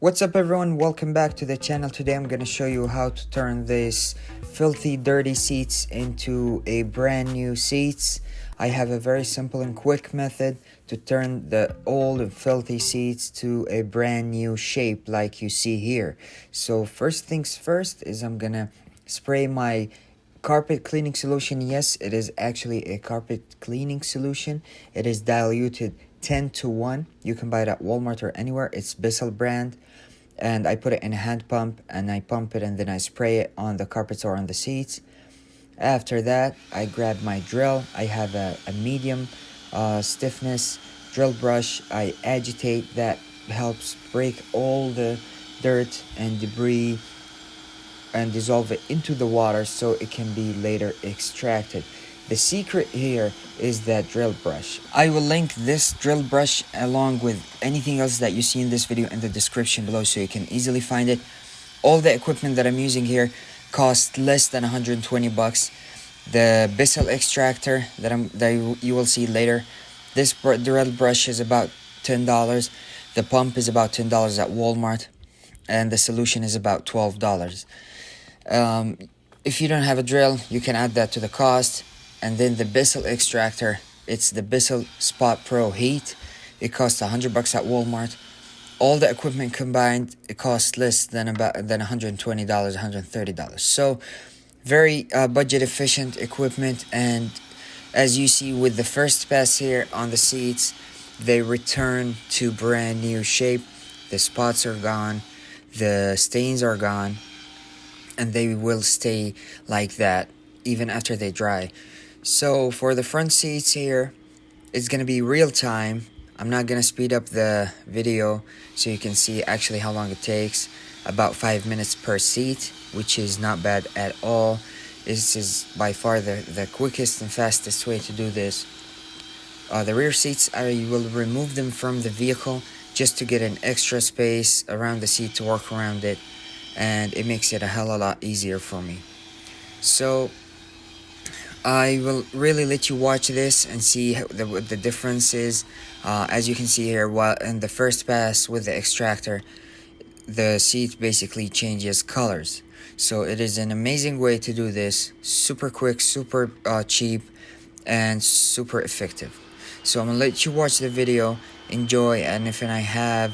What's up everyone, welcome back to the channel. Today I'm gonna show you how to turn this filthy dirty seats into a brand new seats. I have a very simple and quick method to turn the old and filthy seats to a brand new shape like you see here. So first things first is I'm gonna spray my carpet cleaning solution. Yes, it is actually a carpet cleaning solution. It is diluted 10:1. You can buy it at Walmart or anywhere. It's Bissel brand. And I put it in a hand pump and I pump it and then I spray it on the carpets or on the seats. After that, I grab my drill. I have a medium stiffness drill brush. I agitate. That helps break all the dirt and debris and dissolve it into the water so it can be later extracted. The secret here is that drill brush. I will link this drill brush along with anything else that you see in this video in the description below so you can easily find it. All the equipment that I'm using here costs less than 120 bucks. The Bissel extractor that you will see later, this drill brush is about $10. The pump is about $10 at Walmart, and the solution is about $12. If you don't have a drill, you can add that to the cost. And then the Bissel extractor, it's the Bissel Spot Pro Heat. It costs 100 bucks at Walmart. All the equipment combined, it costs less than $120, $130. So very budget efficient equipment. And as you see with the first pass here on the seats, they return to brand new shape. The spots are gone, the stains are gone, and they will stay like that even after they dry. So for the front seats here, it's gonna be real time. I'm not gonna speed up the video so you can see actually how long it takes. About 5 minutes per seat, which is not bad at all. This is by far the quickest and fastest way to do this. The rear seats, I will remove them from the vehicle just to get an extra space around the seat to work around it, and it makes it a hell of a lot easier for me. So I will really let you watch this and see what the difference is. As you can see here, while in the first pass with the extractor, the seat basically changes colors. So it is an amazing way to do this. Super quick, super cheap, and super effective. So I'm gonna let you watch the video, enjoy, and if I have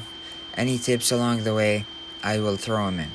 any tips along the way, I will throw them in.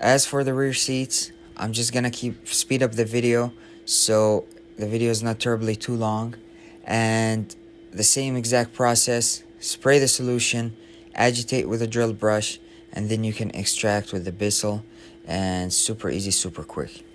As for the rear seats, I'm just gonna speed up the video so the video is not terribly too long. And the same exact process: spray the solution, agitate with a drill brush, and then you can extract with the Bissel, and super easy, super quick.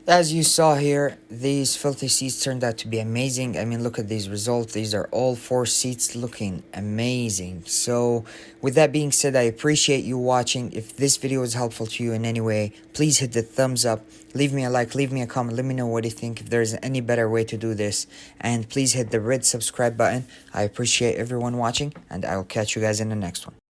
As you saw here, these filthy seats turned out to be amazing. I mean, look at these results. These are all 4 seats looking amazing. So with that being said, I appreciate you watching. If this video was helpful to you in any way, please hit the thumbs up, leave me a like, leave me a comment, let me know what you think, if there's any better way to do this, and please hit the red subscribe button. I appreciate everyone watching, and I will catch you guys in the next one.